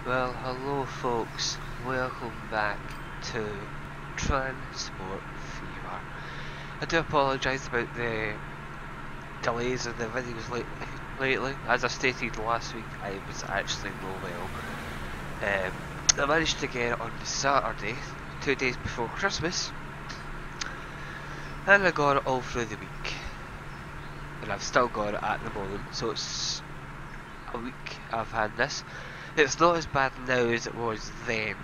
Well, hello folks, welcome back to Transport Fever. I do apologise about the delays of the videos lately. As I stated last week, I was actually no well. I managed to get it on the Saturday, 2 days before Christmas, and I got it all through the week. And I've still got it at the moment, so it's a week I've had this. It's not as bad now as it was then.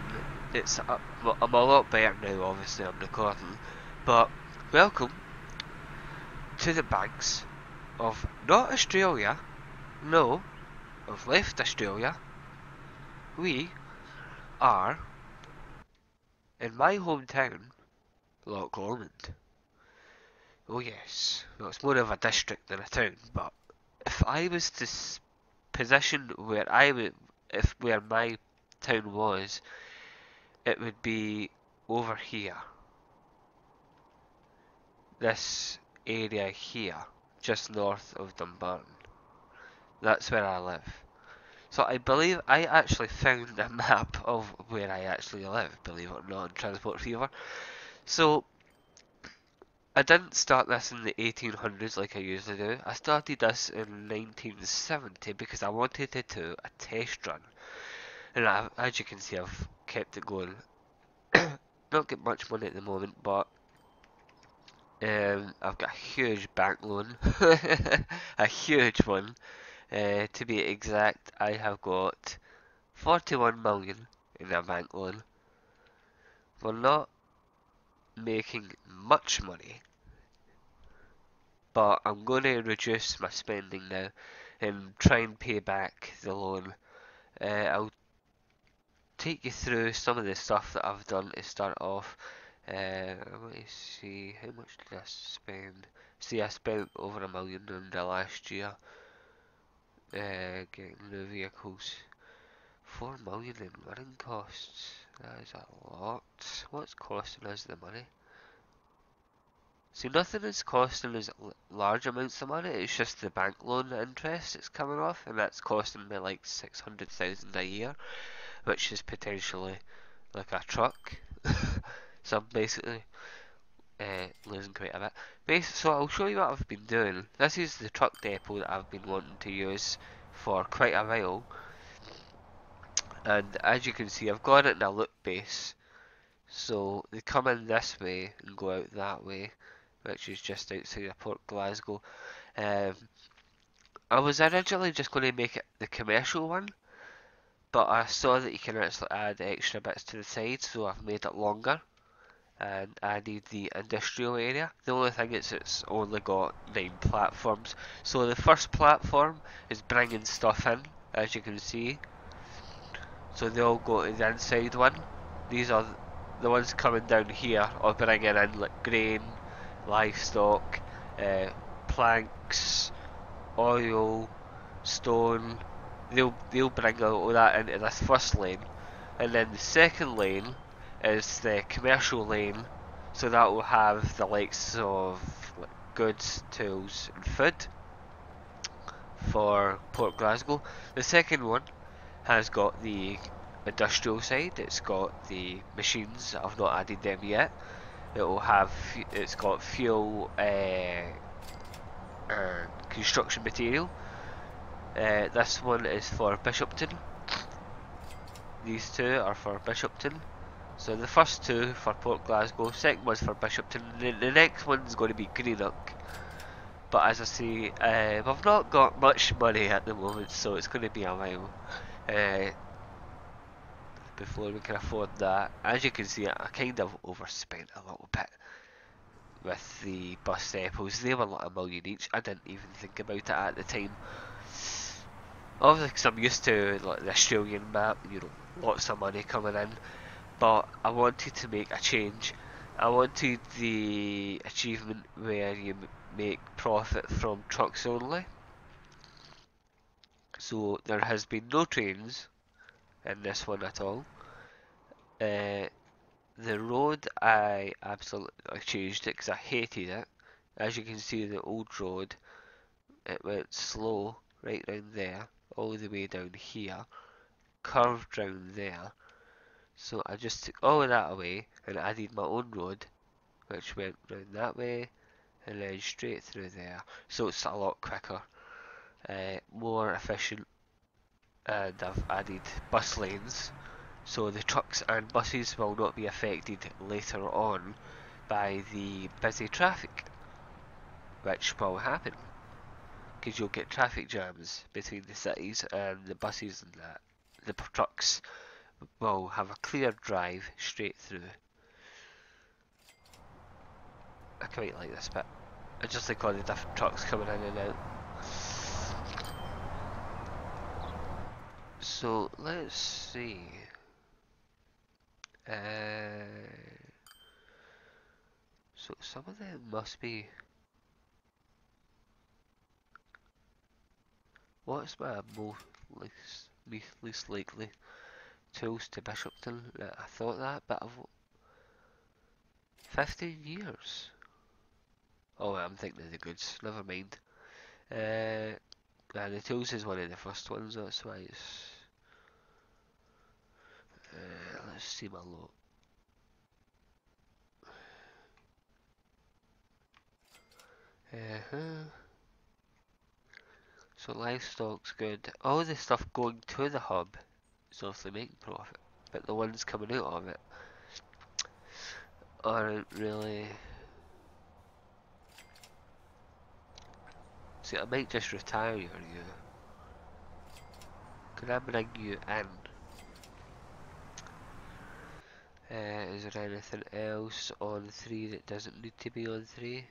I'm a lot better now, obviously I'm recording. But welcome to the banks of not Australia, no, I've left Australia. We are in my hometown, Loch Lomond. Oh yes, well, it's more of a district than a town, but if I was to position where I would, if where my town was, it would be over here. This area here, just north of Dumbarton. That's where I live. So I believe I actually found a map of where I actually live, believe it or not, in Transport Fever. So I didn't start this in the 1800s like I usually do. I started this in 1970 because I wanted to do a test run. And as you can see, I've kept it going. Not get much money at the moment, but I've got a huge bank loan, a huge one. To be exact, I have got 41 million in a bank loan. We're not making much money, but I'm going to reduce my spending now and try and pay back the loan. I'll take you through some of the stuff that I've done to start off. Let me see, how much did I spend? See, I spent over $1 million in the last year. Getting new vehicles. 4 million in running costs. That is a lot. What's costing us the money? See, nothing is costing us large amounts of money. It's just the bank loan interest it's coming off, and that's costing me like 600,000 a year, which is potentially like a truck. So I'm basically losing quite a bit. So I'll show you what I've been doing. This is the truck depot that I've been wanting to use for quite a while. And as you can see, I've got it in a loop base. So they come in this way and go out that way, which is just outside of Port Glasgow. Um, I was originally just going to make it the commercial one, but I saw that you can actually add extra bits to the side, so I've made it longer and added the industrial area. The only thing is it's only got 9 platforms. So the first platform is bringing stuff in, as you can see. So they all go to the inside one. These are the ones coming down here are bringing in like grain, livestock, planks, oil, stone. They'll bring all that into this first lane, and then the second lane is the commercial lane. So that will have the likes of like, goods, tools, and food for Port Glasgow. The second one has got the industrial side. It's got the machines. I've not added them yet. It's got fuel and construction material. This one is for Bishopton. These two are for Bishopton. So the first two for Port Glasgow, second one's for Bishopton. The next one's going to be Greenock. But as I say, I've not got much money at the moment, so it's going to be a while before we can afford that. As you can see, I kind of overspent a little bit with the bus depots. They were like $1 million each. I didn't even think about it at the time. Obviously, because I'm used to like the Australian map, lots of money coming in. But I wanted to make a change. I wanted the achievement where you make profit from trucks only. So there has been no trains in this one at all. Uh, the road, I absolutely changed it because I hated it. As you can see, the old road, it went slow right down there, all the way down here. curved round there. So I just took all of that away and added my own road, which went round that way and then straight through there. So it's a lot quicker, more efficient, and I've added bus lanes so the trucks and buses will not be affected later on by the busy traffic, which will happen because you'll get traffic jams between the cities, and the buses and that. The trucks will have a clear drive straight through. I quite like this bit. I just like all the different trucks coming in and out. So let's see. So some of them must be. What's my least likely tools to Bishopton? I thought that, but I've 15 years. Oh, I'm thinking of the goods. Never mind. The tools is one of the first ones. That's why it's. Let's see my lot. So livestock's good. All the stuff going to the hub is obviously making profit, but the ones coming out of it aren't really. See, I might just retire you. Can I bring you in? Is there anything else on 3 that doesn't need to be on 3?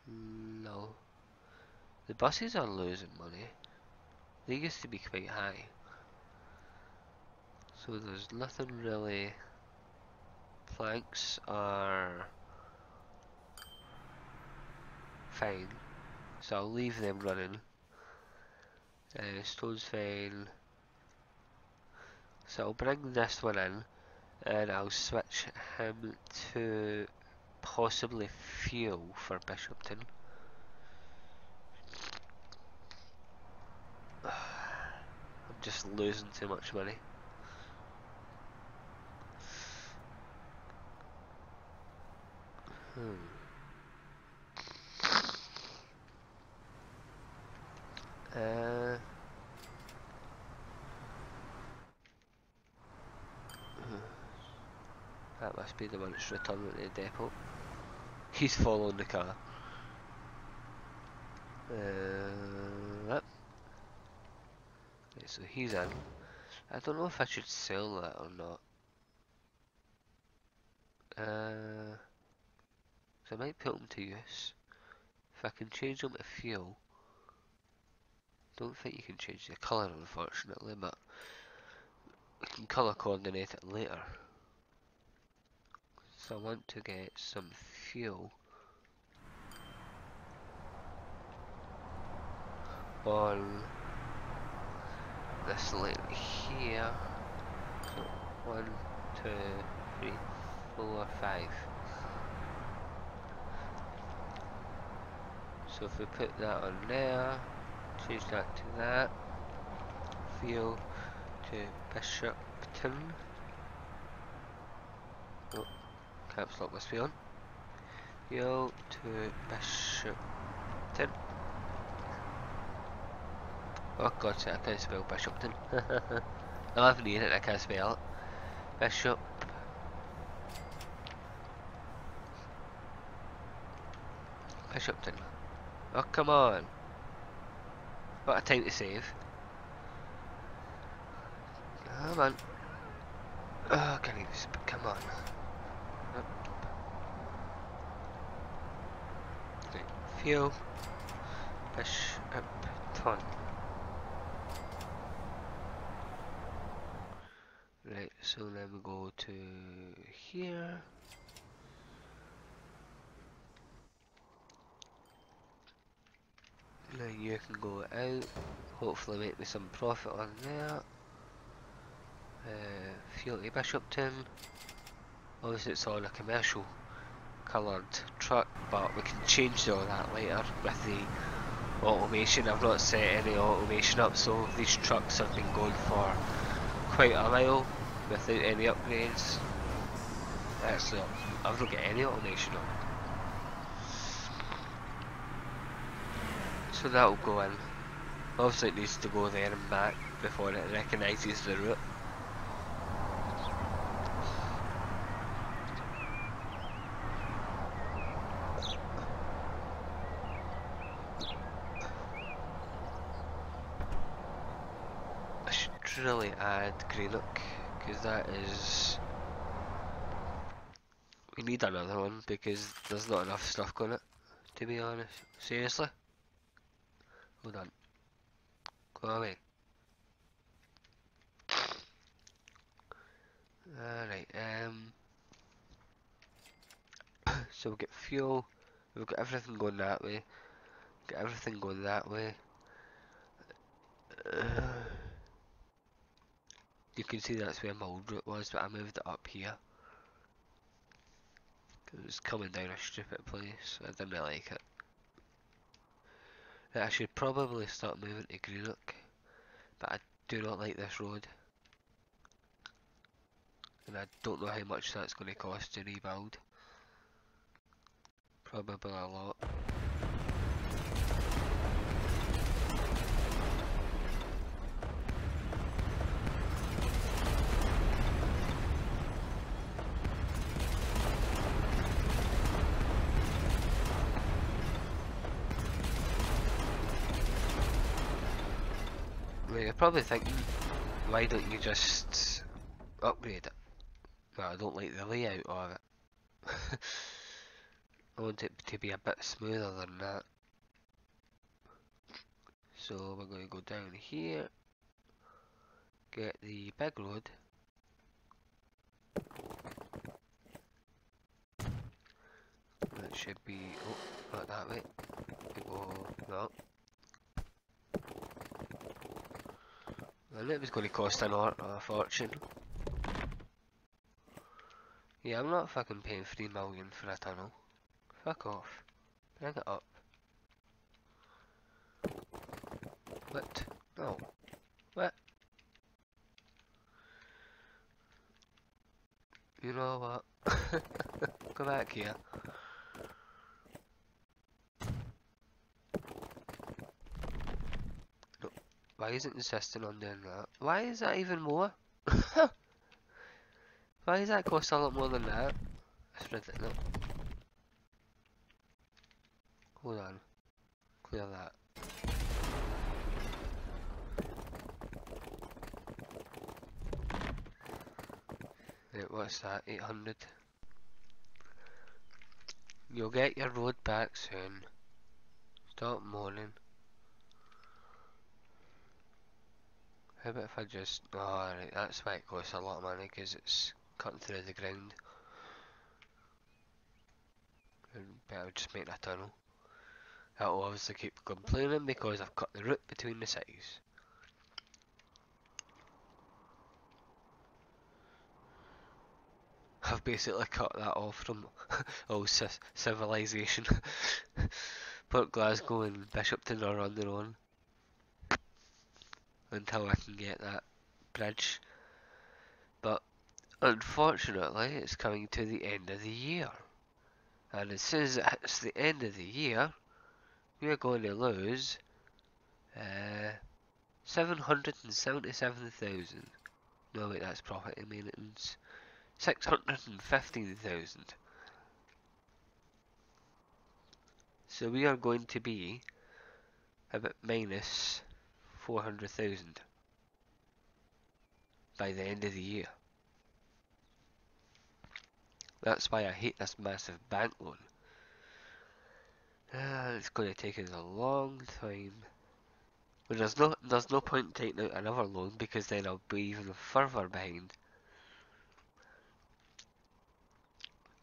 No. The buses are losing money. They used to be quite high. So there's nothing really. Planks are fine. So I'll leave them running. Stone's fine. So I'll bring this one in and I'll switch him to possibly fuel for Bishopton. I'm just losing too much money. That must be the one that's returning to the depot. He's following the car. Yep. Okay, so he's in. I don't know if I should sell that or not. So I might put them to use. If I can change them to fuel. Don't think you can change the colour, unfortunately, but we can colour coordinate it later. So I want to get some fuel on this lane here. So 1, 2, 3, 4, 5. So if we put that on there, change that to that, fuel to Bishopton. Oh, caps lock must be on. Fuel to Bishopton. Oh god, I can't spell Bishopton. I haven't eaten it, I can't spell it. Bishop. Bishopton. Oh come on. What a time to save. Come on. Oh, can you come on. Up. Right. Fuel. Bishopton. Right, so then we go to here. Now you can go out, hopefully make me some profit on there. Fuel to Bishopton. Obviously it's on a commercial coloured truck, but we can change all that later with the automation. I've not set any automation up, so these trucks have been going for quite a while without any upgrades. Actually, I've not got any automation up. So that'll go in. Obviously it needs to go there and back before it recognises the route. I should really add Greenock, because that is... We need another one because there's not enough stuff on it, to be honest. Seriously? Hold on. Go away. Alright, so we've got fuel, we've got everything going that way, got everything going that way. You can see that's where my old route was, but I moved it up here. It was coming down a stupid place, I didn't like it. I should probably start moving to Greenock, but I do not like this road. And I don't know how much that's going to cost to rebuild. Probably a lot. Well, you're probably thinking, why don't you just upgrade it? Well, I don't like the layout of it. I want it to be a bit smoother than that. So we're going to go down here, get the big road. That should be, oh, not that way. We go, no. I knew it was going to cost a fortune. Yeah, I'm not fucking paying 3 million for a tunnel. Fuck off. Bring it up. What? No. What? You know what? Go back here. No. Why is it insisting on doing that? Why is that even more? Why does that cost a lot more than that? That's ridiculous. Hold on. Clear that. Right, what's that? 800. You'll get your road back soon. Stop moaning. How about if I just... Oh, right, that's why it costs a lot of money, because it's cutting through the ground. And better just make a tunnel. That'll obviously keep complaining because I've cut the route between the cities. I've basically cut that off from all civilization. Port Glasgow and Bishopton are on their own until I can get that bridge. But unfortunately, it's coming to the end of the year. And as soon as it's the end of the year, we're going to lose 777,000. No wait, that's property maintenance. 615,000. So we are going to be about minus 400,000 by the end of the year. That's why I hate this massive bank loan. It's going to take us a long time. But there's no point in taking out another loan because then I'll be even further behind.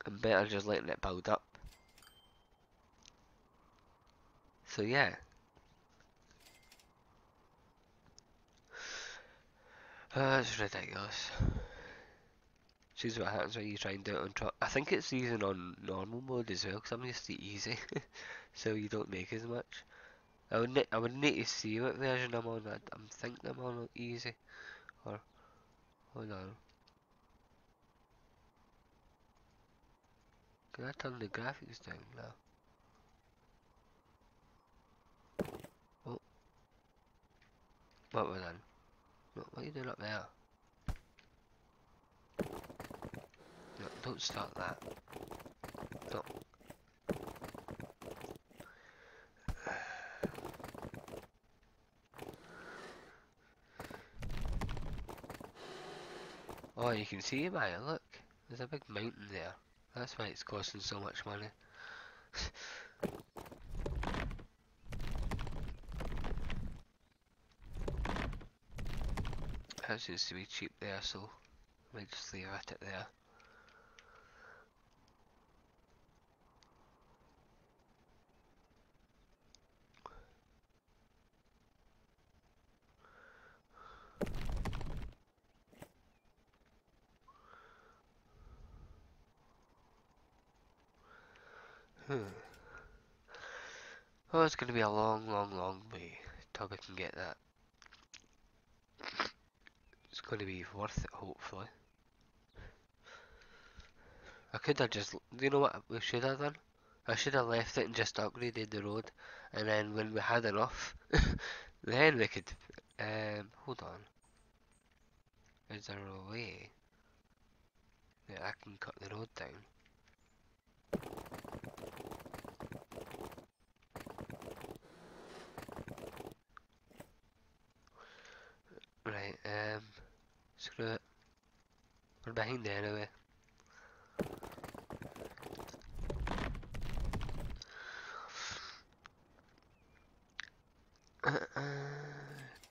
I'm better just letting it build up. So yeah. That's ridiculous. Choose what happens when you try and do it on truck. I think it's even on normal mode as well, because I'm used to easy. So you don't make as much. I would need to see what version I'm on. I'm thinking I'm on easy. Or hold on. Can I turn the graphics down now? Oh, what was that? What are you doing up there? No, don't start that. No. Oh, you can see it, man. Look, there's a big mountain there. That's why it's costing so much money. That seems to be cheap there, so I might just leave it there. Oh, it's going to be a long, long, long way till we can get that. It's going to be worth it, hopefully. I could have just, do you know what we should have done? I should have left it and just upgraded the road, and then when we had enough, then we could, hold on. Is there a way that I can cut the road down? Right, screw it. We're behind anyway.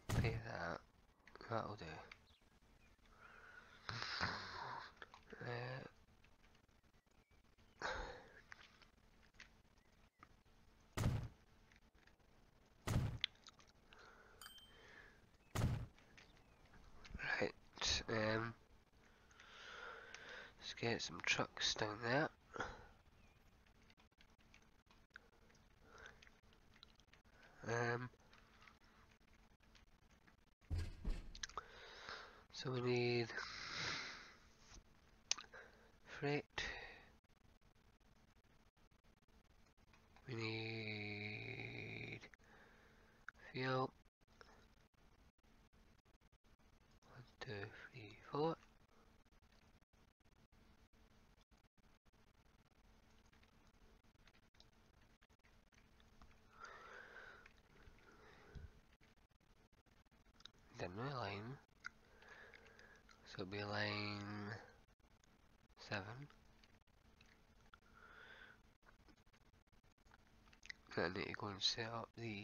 Pay that. That'll do. Right, let's get some trucks down there. So we need freight. We need fuel. 1, 2, 3, 4. Then we line. So it'll be line 7. I need to go and set up the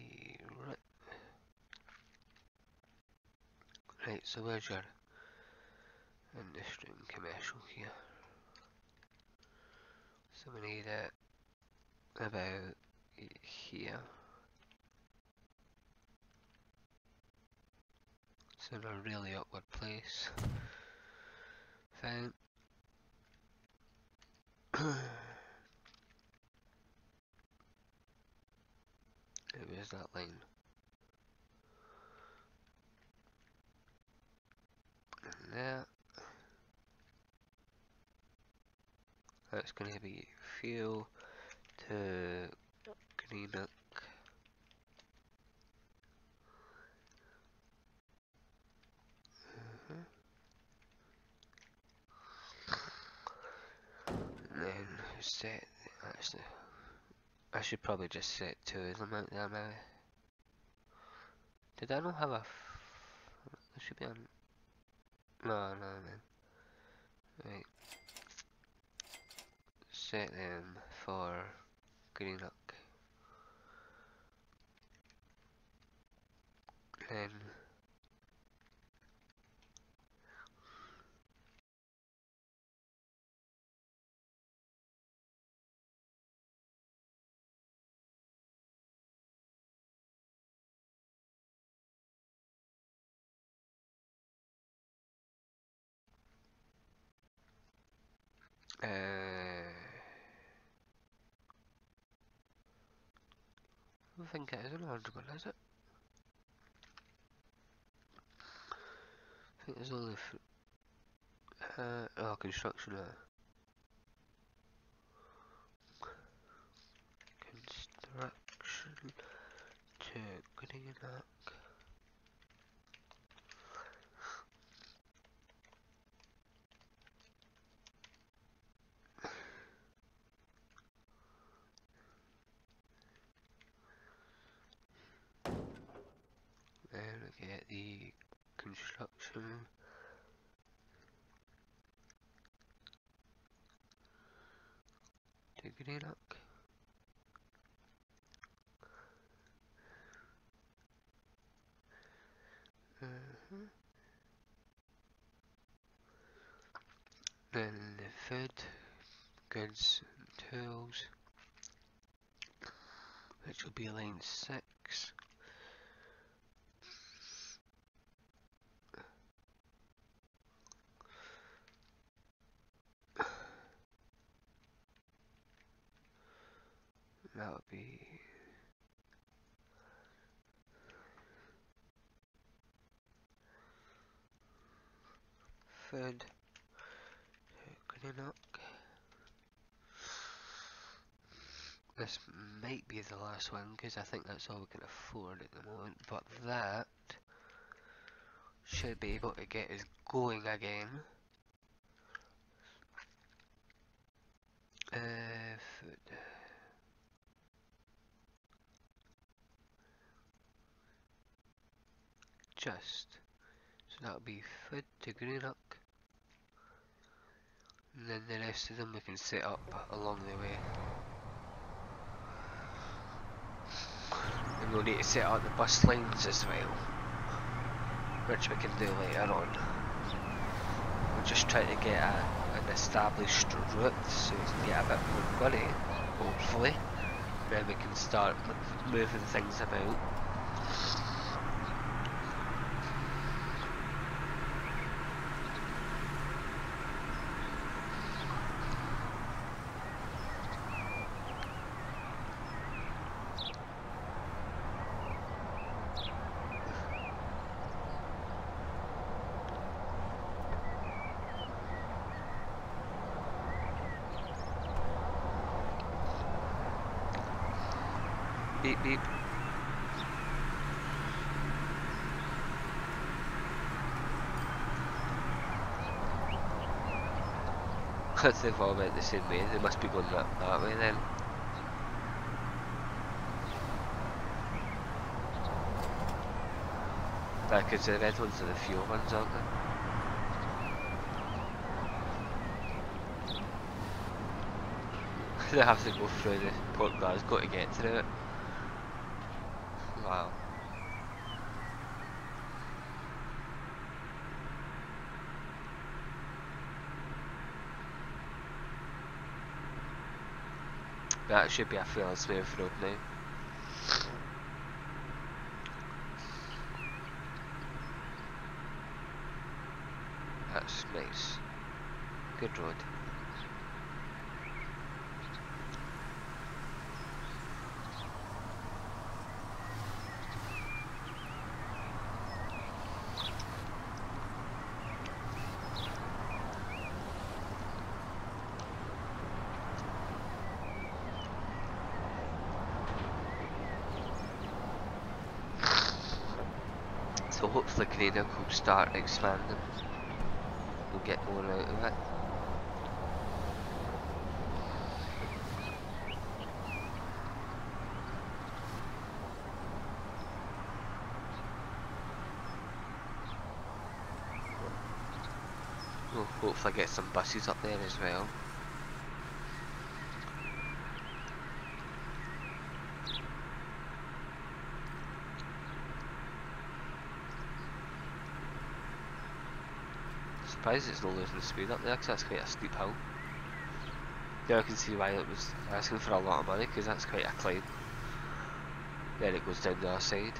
right. So where's your industry and commercial here? So we need it about here. It's in a really awkward place. Fine. Where's that line? And there. That's going to be fuel to Greenock. And then set, actually, I should probably just set 2 of them out there now. Did I not have a, there should be a, no, man. Right, set them for Greenock. Then don't think it is an orange one, is it? I think there's only oh, construction. Construction to Greenock. Then we get the construction to Greenock. Then the food, goods and tools, which will be line 6. That would be food to Greenock. This might be the last one because I think that's all we can afford at the moment, but that should be able to get us going again. Food. Just. So that'll be food to Greenock. And then the rest of them we can set up along the way. And we'll need to set up the bus lines as well, which we can do later on. We'll just try to get an established route so we can get a bit more money, hopefully. Then we can start moving things about. Beep beep. They've all went the same way, they must be going that way then. Because the red ones are the fuel ones, aren't they? They have to go through the Port Glasgow to get through it. Wow. That should be a fairly smooth road now. That's nice. Good road. So hopefully Greenock will start expanding. We'll get more out of it. We'll hopefully get some buses up there as well. Surprised it's not losing speed up there because that's quite a steep hill. Now I can see why it was asking for a lot of money, because that's quite a climb. Then it goes down the other side.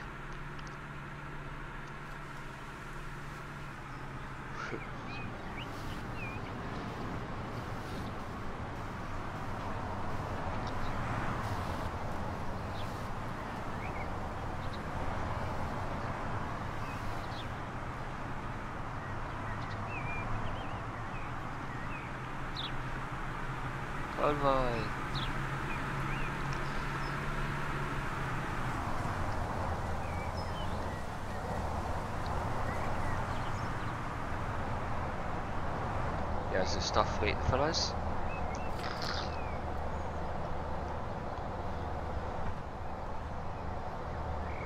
Convoy! There's the stuff waiting for us.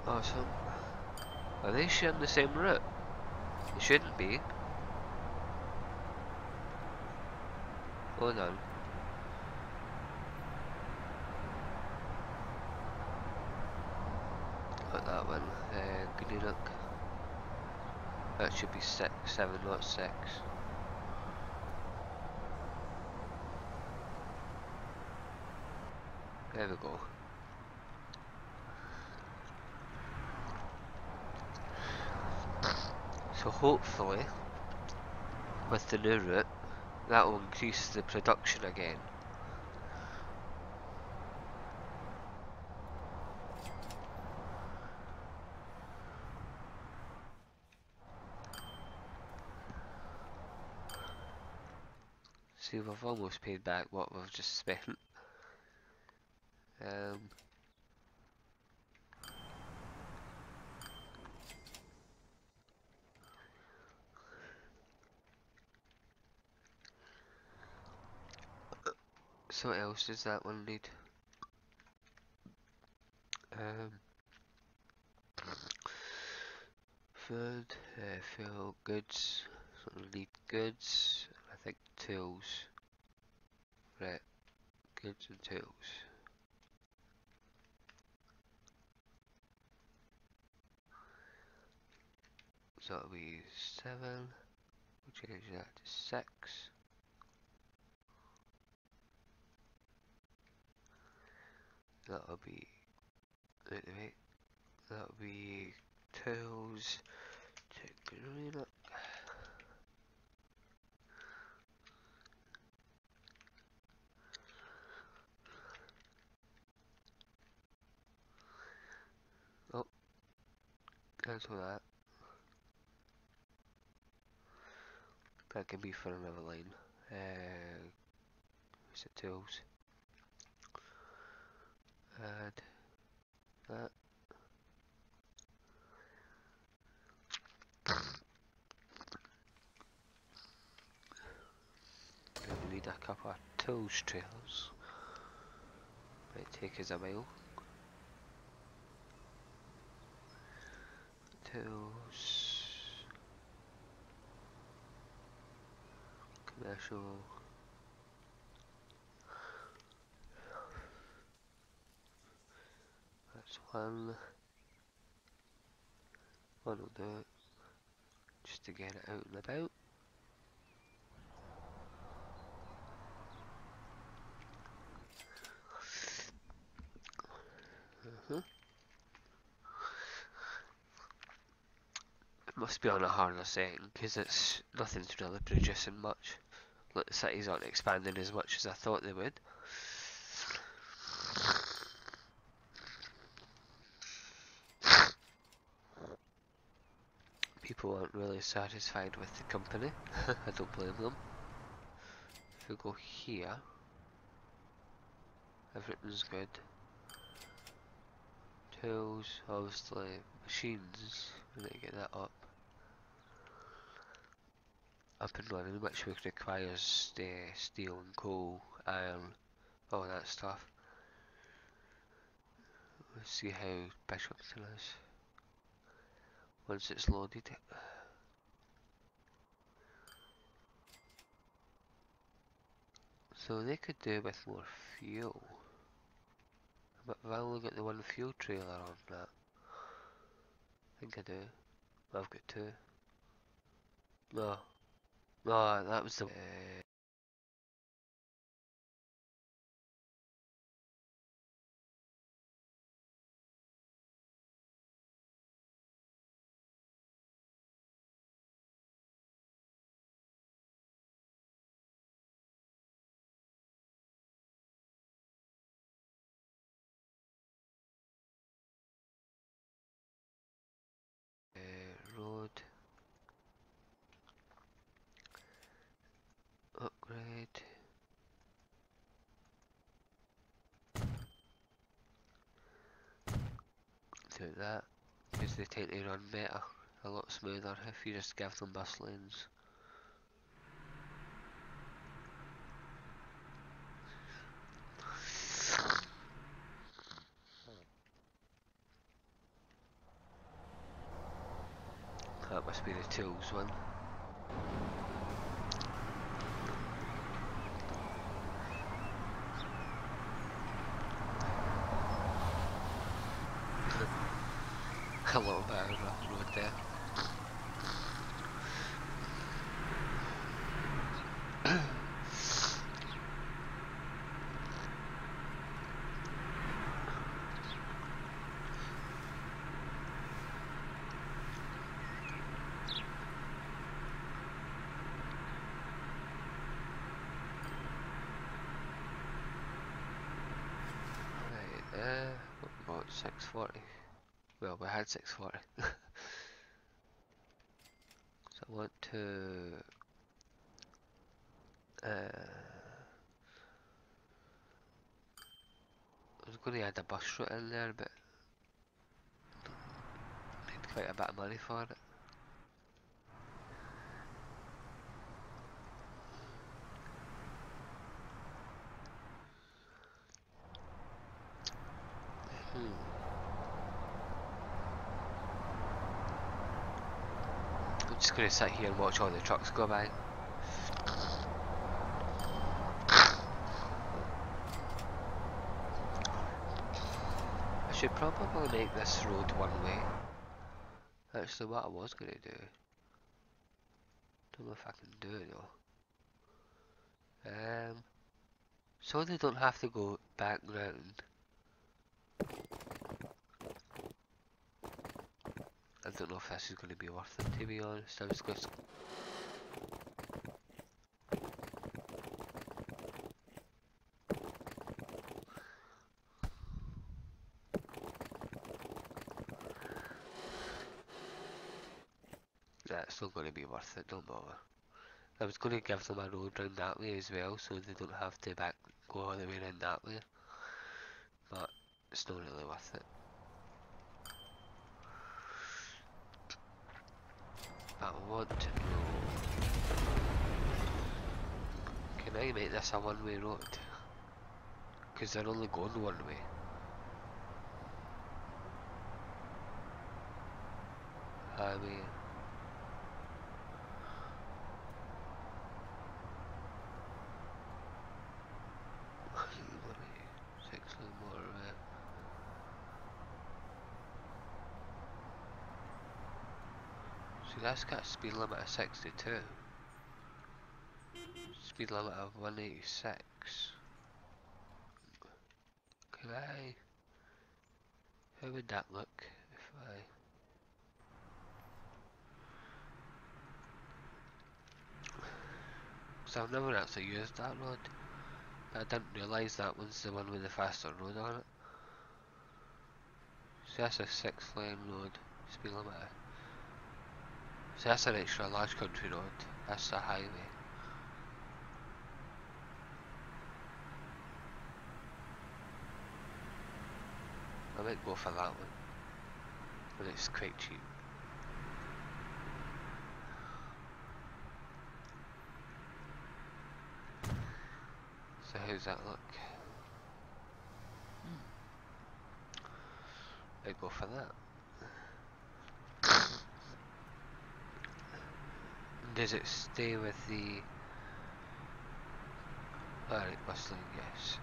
Awesome. Are they sharing the same route? They shouldn't be. Hold on. Got that one. Good look. That should be 7, not 6. There we go. So hopefully, with the new route, that will increase the production again. See, we've almost paid back what we've just spent. So what else does that one need? Food, fuel, goods. So we need goods. I think tools. Right, goods and tools. So that'll be 7. We'll change that to 6. That'll be. Wait. That'll be tools to green up. Oh, cancel that. That can be for another line. Where's the tools? Add that. Then we need a couple of tools trailers. Might take us a while. Tools. Commercial. That's one. One will do it. Just to get it out and about. It must be on a harder setting because it's nothing's really producing much. Like the cities aren't expanding as much as I thought they would. People aren't really satisfied with the company. I don't blame them. If we go here, everything's good. Tools, obviously, machines, we need to get that up and running, which requires steel and coal, iron, all that stuff. Let's see how Bishopton is once it's loaded. So they could do with more fuel, but have I only got the one fuel trailer on that? I think I do. I've got 2. No, that was the road. Oh, that, because they tend to run better, a lot smoother if you just give them bus lanes. That must be the tools one. A little bit of a rough road there. Right, what, 640? Well, we had 640. So I want to I was going to add a bus route in there, but need quite a bit of money for it. I'm just going to sit here and watch all the trucks go by. I should probably make this road one way. Actually, what I was going to do. Don't know if I can do it though. So they don't have to go back round. I don't know if this is going to be worth it, to be honest. I was just... Yeah, it's not going to be worth it, don't bother. I was going to give them a road round that way as well, so they don't have to go all the way around that way. But it's not really worth it. But I want to know... Can I make this a one-way road? Because they're only going one way. Highway. See, that's got a speed limit of 62. Speed limit of 186. Can I... How would that look if I... So I've never actually used that road. But I didn't realise that one's the one with the faster road on it. So that's a 6-lane road, speed limit. So that's an extra large country road. That's a highway. I might go for that one. And it's quite cheap. So how's that look? I'd go for that. Does it stay with the... Alright, bustling, yes.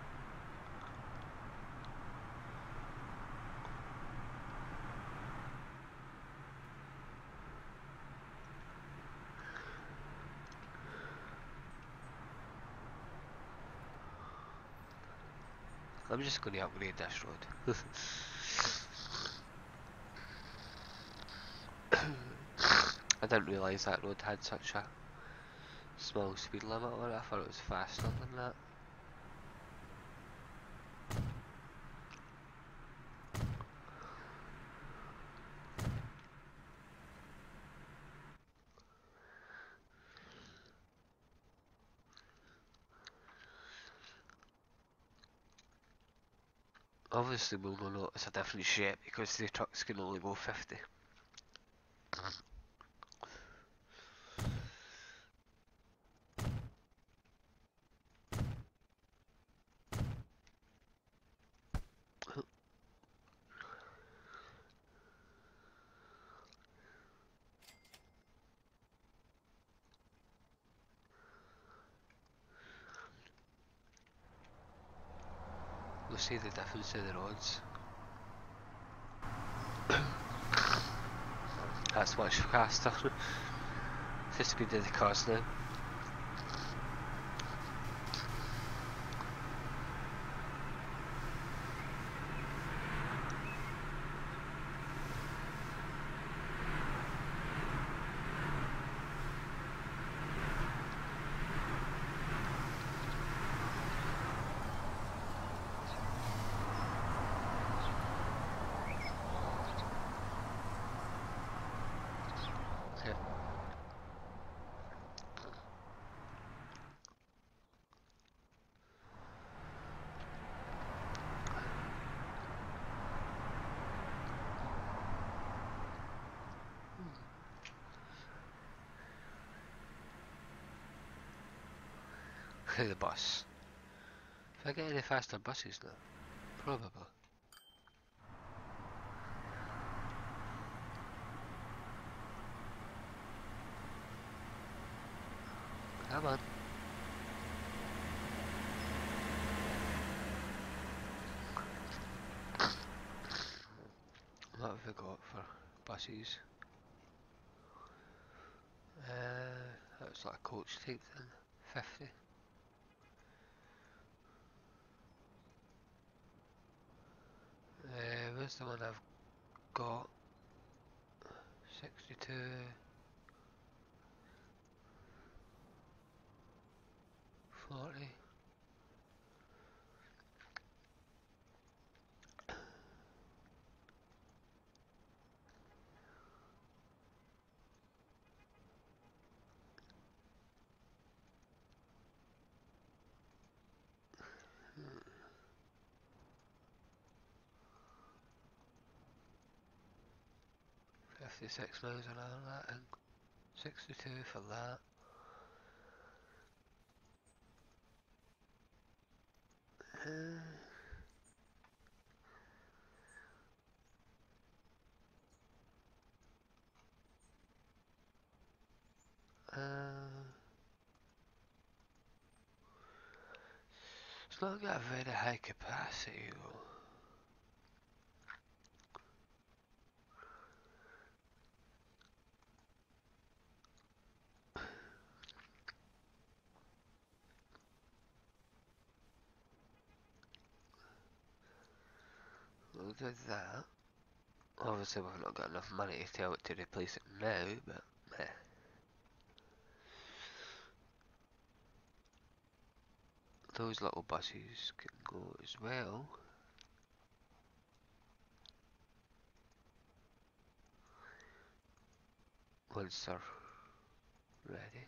I'm just going to upgrade this road. I didn't realise that road had such a small speed limit on it. I thought it was faster than that. Obviously we'll know it's a different shape because the trucks can only go 50. We'll see the difference in the roads. That's much faster. It's the speed of the cars now. Okay. The bus. If I get any faster buses now? Probably. Come on. What have we got for buses? That's like a coach type thing. 50. Where's the one I've got? 62. 40. Hmm. 56 miles an hour that and 62 for that. Uh, it's not got a very high capacity though. We'll do that. Obviously we've not got enough money to tell it to replace it now, but meh. Those little buses can go as well. Once they're ready.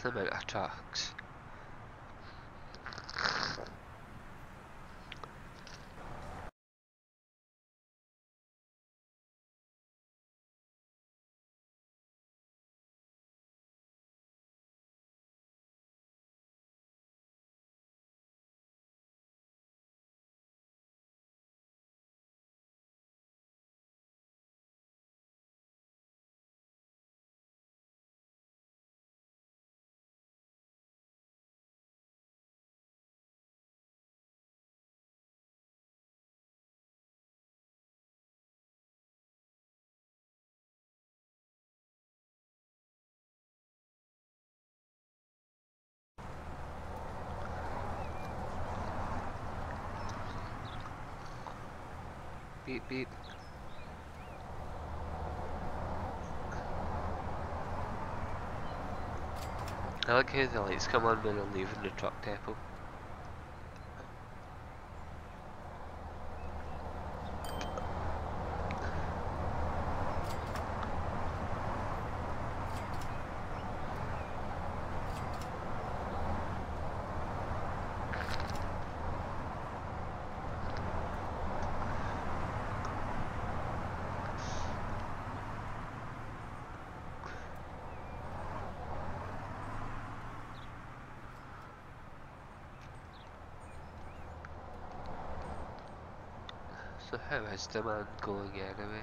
The amount of trucks. Beep beep. I like how the lights come on when I'm leaving the truck depot. So how is the man going anyway?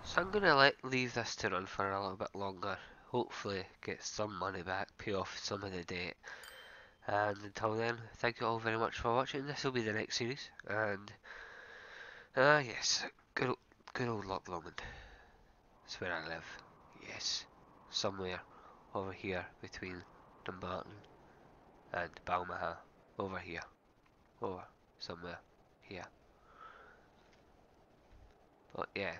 So I'm gonna leave this to run for a little bit longer. Hopefully get some money back, pay off some of the debt. And until then, thank you all very much for watching. This will be the next series. And yes, good old Loch Lomond. That's where I live. Yes, somewhere over here between Dumbarton and Balmaha. Over here. Over somewhere here. But yeah.